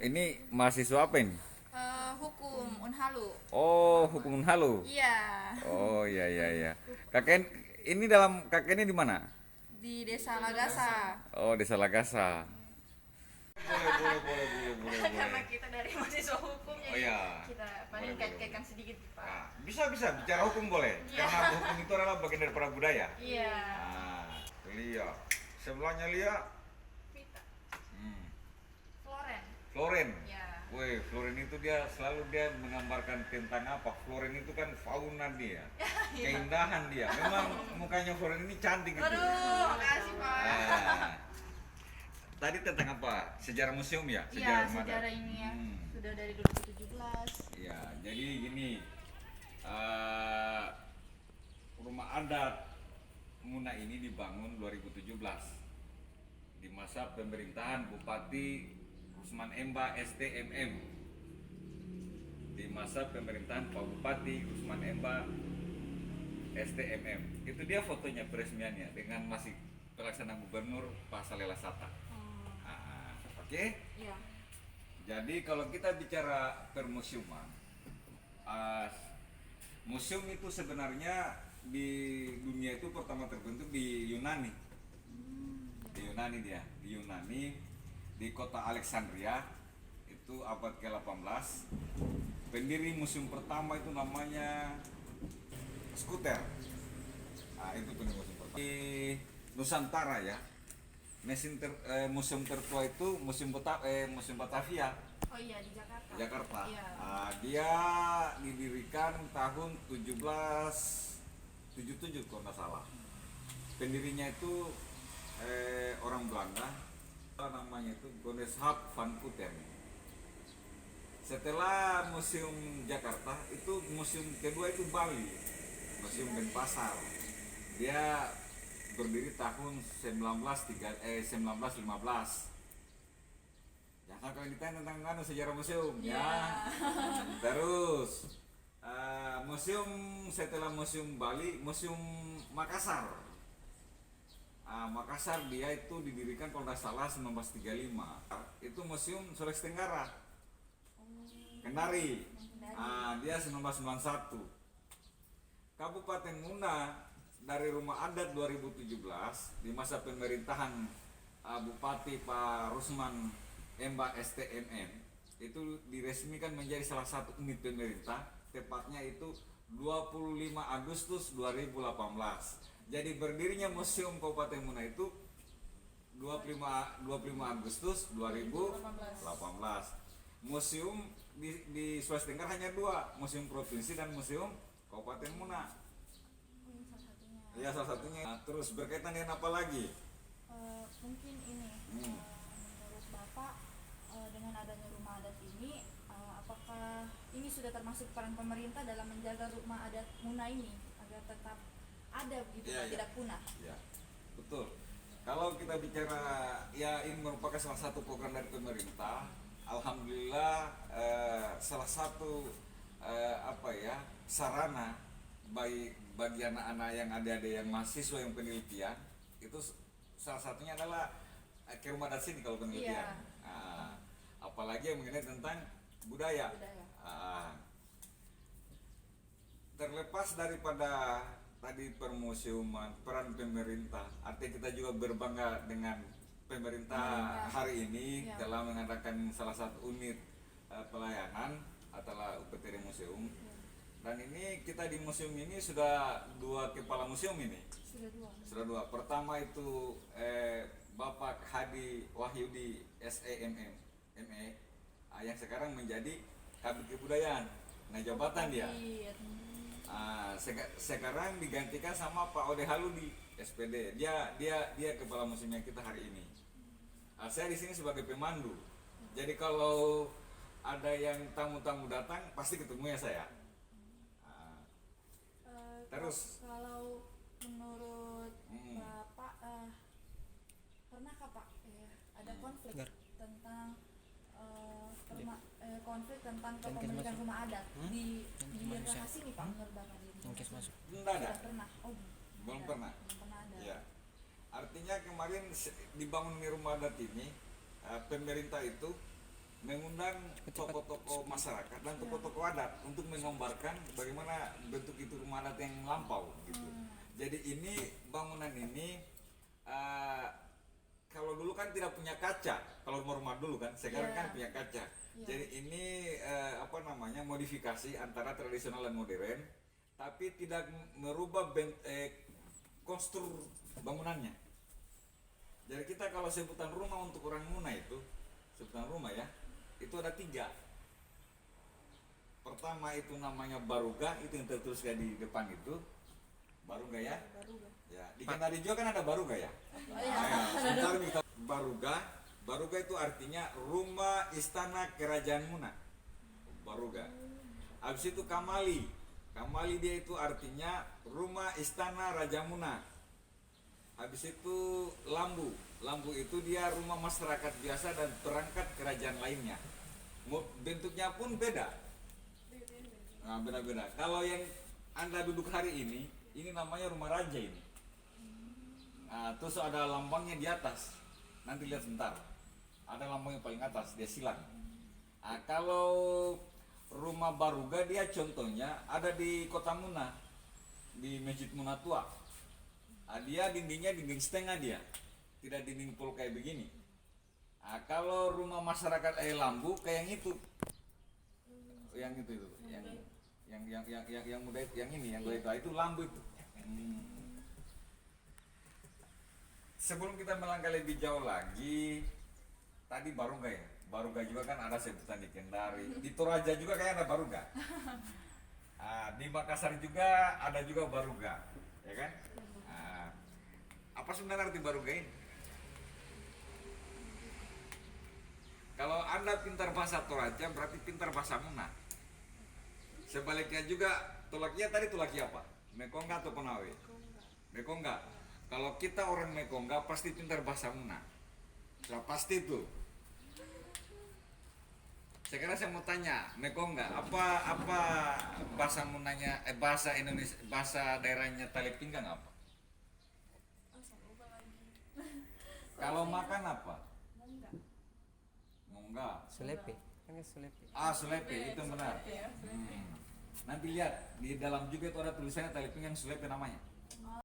Ini mahasiswa apa ini? Hukum Unhalu. Oh, hukum Unhalu. Iya, Oh, iya iya iya. Kakek ini dalam kakek ini di mana? di Desa Lagasa. Oh, Desa Lagasa. Boleh. Karena kita dari mahasiswa hukum, Oh jadi ya. kita paling Boleh. kait-kaitkan sedikit, Pak. Nah, bisa bicara hukum boleh. Iya. Karena hukum itu adalah bagian daripada budaya. Iya. Nah, Lia. Sebelahnya Lia. Vita. Hmm. Floren. Floren. Ya. Woi, Floren itu dia selalu menggambarkan tentang apa? Floren itu kan fauna dia, keindahan dia. Memang mukanya Floren ini cantik gitu. Aduh, makasih, Pak. Nah, tadi tentang apa? Sejarah museum ya? Iya, Remaja. sejarah ini ya. Hmm, Sudah dari 2017. ya, jadi gini, eh, rumah adat Muna ini dibangun 2017 di masa pemerintahan Bupati Rusman Emba STMM. Di masa pemerintahan Pak Bupati Rusman Emba STMM. Itu dia fotonya peresmiannya dengan masih pelaksana gubernur Pak Salela Sata. Oh, Oke. iya. Jadi kalau kita bicara permusiuman, uh, museum itu sebenarnya di dunia itu pertama terbentuk di Yunani. Di Yunani dia, di Yunani, di kota Alexandria itu abad ke-18. Pendiri museum pertama itu namanya Skuter. Nah, itu pendiri museum pertama. Di Nusantara ya. Museum tertua itu Museum Batavia, Oh iya, di Jakarta. Jakarta. Iya. Dia didirikan tahun 1777 kalau nggak salah. Pendirinya itu orang Belanda, namanya itu Godeshaap van Putten. Setelah Museum Jakarta, itu museum kedua itu Bali, Museum Denpasar. Dia berdiri tahun 1915. Jangan kalau ditanya tentang sejarah museum Iya. ya. Terus museum setelah Museum Bali, Museum Makassar. Makassar dia itu didirikan kalau nggak salah 1935. Itu Museum Sulawesi Tenggara, Kendari. Dia 1991. Kabupaten Muna dari Rumah Adat 2017 di masa pemerintahan Bupati Pak Rusman Emba STMM itu diresmikan menjadi salah satu unit pemerintah, tepatnya itu 25 Agustus 2018. Jadi berdirinya Museum Kabupaten Muna itu 25 Agustus 2018. Museum di Sulawesi Tenggara hanya dua, Museum Provinsi dan Museum Kabupaten Muna. Salah satunya. Ya, salah satunya. Terus berkaitan dengan apa lagi? Mungkin ini, menurut Bapak, dengan adanya rumah adat ini, apakah ini sudah termasuk peran pemerintah dalam menjaga rumah adat Muna ini agar tetap ada begitu dan tidak punah? Ya, betul. Kalau kita bicara, ya ini merupakan salah satu program dari pemerintah. Alhamdulillah, salah satu sarana bagi anak-anak yang ada yang mahasiswa yang penelitian itu salah satunya adalah ke rumah adat sini kalau penelitian. Iya. Apalagi yang mengenai tentang budaya. Terlepas daripada tadi permuseuman, peran pemerintah, artinya kita juga berbangga dengan pemerintah hari ini dalam mengadakan salah satu unit pelayanan adalah UPTD Museum. Dan ini kita di museum ini sudah dua kepala museum ini. Sudah dua. Pertama itu Bapak Hadi Wahyudi SEMM, ME, yang sekarang menjadi Kabid Kebudayaan. Nah, jabatan dia. Sekarang digantikan sama Pak Ode Haludi SPD. Dia kepala museumnya kita hari ini. Saya di sini sebagai pemandu. Jadi kalau ada yang tamu-tamu datang pasti ketemunya saya. Terus kalau menurut Bapak, pernahkah Pak ada konflik tentang konflik tentang kepemilikan rumah adat di daerah sini Pak, menurut Bapak? Tidak ada. Pernah. Belum pernah. Belum pernah ada. Ya. Artinya kemarin dibangun di rumah adat ini, pemerintah itu mengundang tokoh-tokoh masyarakat dan tokoh-tokoh adat untuk menggambarkan bagaimana bentuk itu rumah adat yang lampau gitu. Jadi ini bangunan ini kalau dulu kan tidak punya kaca, kalau rumah-rumah dulu kan, sekarang kan punya kaca. Jadi ini modifikasi antara tradisional dan modern, tapi tidak merubah konstruk bangunannya. Jadi kita kalau sebutan rumah untuk orang Muna itu, sebutan rumah ya, itu ada 3. Pertama itu namanya baruga, itu yang tertulis kayak di depan itu, baruga ya. Ya, di Kendari juga kan ada baruga ya. Sebentar nih, baruga itu artinya rumah istana kerajaan Muna. Baruga. Habis itu kamali dia itu artinya rumah istana Raja Muna. Habis itu lambu itu dia rumah masyarakat biasa dan perangkat kerajaan lainnya. Bentuknya pun beda. Nah, beda-beda. Kalau yang Anda duduk hari ini namanya rumah raja ini. Nah, terus ada lambangnya di atas. Nanti lihat sebentar. Ada lambangnya paling atas, dia silang. Nah, kalau rumah baruga dia contohnya ada di Kota Muna, di Masjid Muna Tua. Nah, dia dindingnya dinding setengah dia, tidak dinding full kayak begini. Nah, kalau rumah masyarakat lambu kayak yang itu, yang muda itu, yang ini, yang gue itu lambu itu. Sebelum kita melangkah lebih jauh lagi, tadi baruga ya. Baruga juga kan ada sebutan di Kendari, di Toraja juga kayak ada baruga. Di Makassar juga ada juga baruga, ya kan? Apa sebenarnya arti baruga ini? Kalau Anda pintar bahasa Toraja berarti pintar bahasa Muna. Sebaliknya juga, tulakia tadi tulaki apa? Mekongga atau Konawe? Mekongga. Kalau kita orang Mekongga pasti pintar bahasa Muna. Ya, pasti itu. Sekarang saya mau tanya, Mekongga, apa bahasa Munanya, bahasa Indonesia, bahasa daerahnya Tali Pinggang apa? Kalau makan apa? Mongga. Sulepe. Kan sulepe. Sulepe, itu benar. Nanti lihat di dalam juga itu ada tulisannya Tali Pinggang Sulepe namanya.